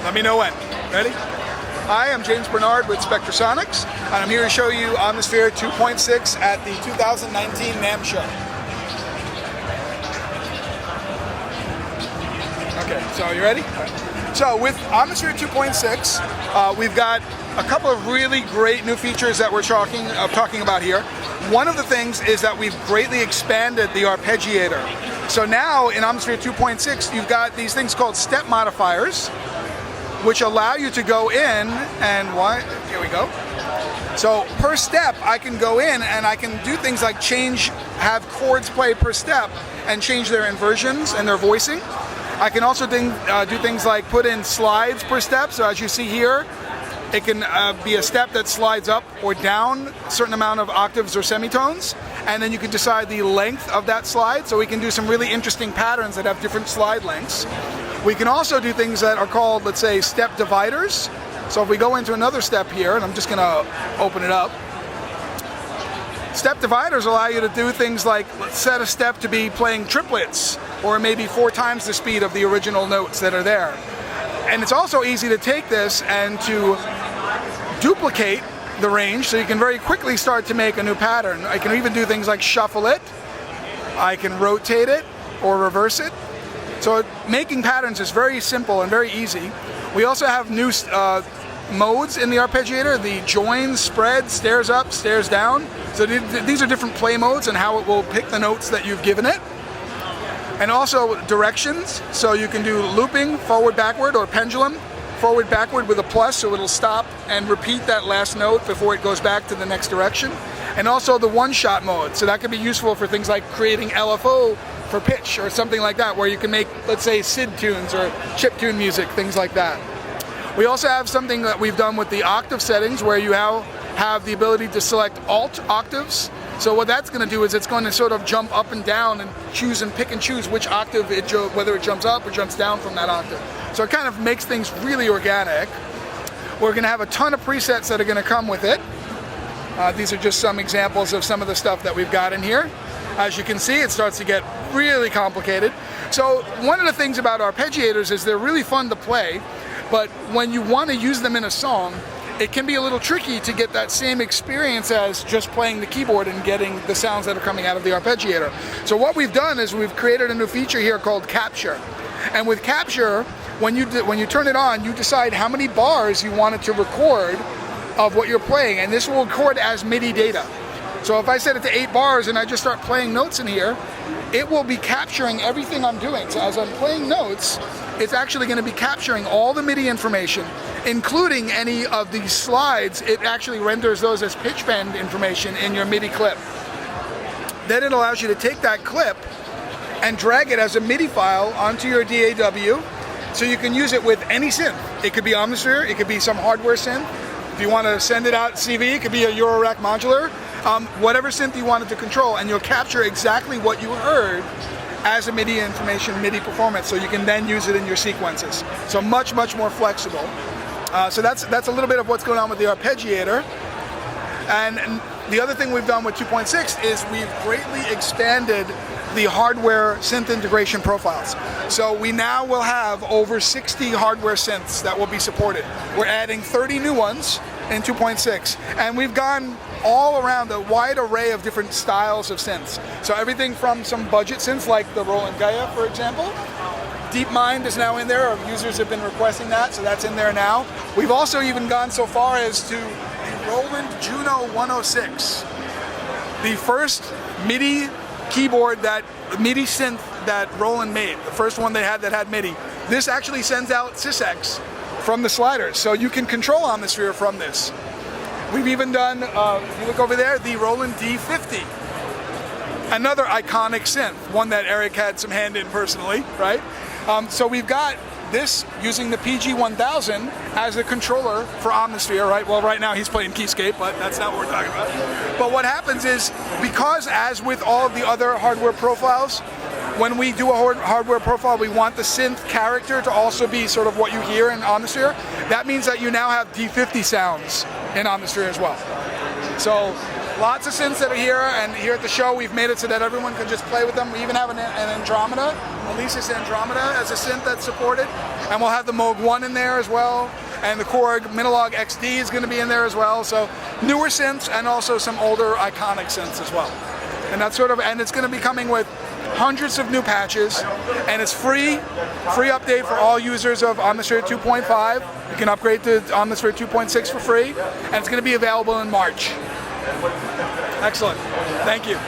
Let me know when. Ready? Hi, I'm James Bernard with Spectrasonics, and I'm here to show you Omnisphere 2.6 at the 2019 NAMM show. Okay, so you ready? Right. So with Omnisphere 2.6, we've got a couple of really great new features that we're talking about here. One of the things is that we've greatly expanded the Arpeggiator. So now in Omnisphere 2.6, you've got these things called step modifiers, which allow you to go in and here we go. So per step, I can go in and I can do things like have chords play per step and change their inversions and their voicing. I can also do things like put in slides per step. So as you see here, it can be a step that slides up or down a certain amount of octaves or semitones, and then you can decide the length of that slide. So we can do some really interesting patterns that have different slide lengths. We can also do things that are called, let's say, step dividers. So if we go into another step here, and I'm just going to open it up. Step dividers allow you to do things like set a step to be playing triplets, or maybe 4 times the speed of the original notes that are there. And it's also easy to take this and to duplicate the range, so you can very quickly start to make a new pattern. I can even do things like shuffle it, I can rotate it, or reverse it. So making patterns is very simple and very easy. We also have new modes in the Arpeggiator, the join, spread, stairs up, stairs down. So these are different play modes and how it will pick the notes that you've given it. And also directions, so you can do looping, forward, backward, or pendulum. Forward, backward with a plus, so it'll stop and repeat that last note before it goes back to the next direction. And also the one-shot mode, so that could be useful for things like creating LFO for pitch or something like that, where you can make, let's say, SID tunes or chiptune music, things like that. We also have something that we've done with the octave settings, where you now have the ability to select alt octaves. So what that's going to do is it's going to sort of jump up and down and choose and pick and choose which octave, whether it jumps up or jumps down from that octave. So it kind of makes things really organic. We're going to have a ton of presets that are going to come with it. These are just some examples of some of the stuff that we've got in here. As you can see, it starts to get really complicated. So one of the things about arpeggiators is they're really fun to play, but when you want to use them in a song, it can be a little tricky to get that same experience as just playing the keyboard and getting the sounds that are coming out of the arpeggiator. So what we've done is we've created a new feature here called Capture. And with Capture, when you turn it on, you decide how many bars you want it to record of what you're playing, and this will record as MIDI data. So if I set it to 8 bars and I just start playing notes in here, it will be capturing everything I'm doing. So as I'm playing notes, it's actually going to be capturing all the MIDI information, including any of these slides. It actually renders those as pitch bend information in your MIDI clip. Then it allows you to take that clip and drag it as a MIDI file onto your DAW, so you can use it with any synth. It could be Omnisphere, it could be some hardware synth. If you want to send it out CV, it could be a Eurorack modular. Whatever synth you wanted to control, and you'll capture exactly what you heard as a MIDI information, MIDI performance, so you can then use it in your sequences. So much, much more flexible. So that's a little bit of what's going on with the Arpeggiator. And the other thing we've done with 2.6 is we've greatly expanded the hardware synth integration profiles. So we now will have over 60 hardware synths that will be supported. We're adding 30 new ones in 2.6, and we've gone all around a wide array of different styles of synths. So everything from some budget synths like the Roland Gaia, for example. DeepMind is now in there. Our users have been requesting that, so that's in there now. We've also even gone so far as to the Roland Juno 106, the first MIDI keyboard, MIDI synth that Roland made, the first one they had that had MIDI. This actually sends out sysex from the sliders, so you can control Omnisphere from this. We've even done, if you look over there, the Roland D50, another iconic synth, one that Eric had some hand in personally, right? So we've got this using the PG-1000 as a controller for Omnisphere, right? Well, right now he's playing Keyscape, but that's not what we're talking about. But what happens is, because as with all of the other hardware profiles, when we do a hardware profile, we want the synth character to also be sort of what you hear in Omnisphere. That means that you now have D50 sounds in Omnisphere as well. So lots of synths that are here, and here at the show we've made it so that everyone can just play with them. We even have an Andromeda Alesis Andromeda as a synth that's supported, and we'll have the Moog 1 in there as well, and the Korg Minilog XD is going to be in there as well. So newer synths and also some older iconic synths as well. And that's and it's going to be coming with hundreds of new patches, and it's free update for all users of Omnisphere 2.5. You can upgrade to Omnisphere 2.6 for free, and it's going to be available in March. Excellent. Thank you.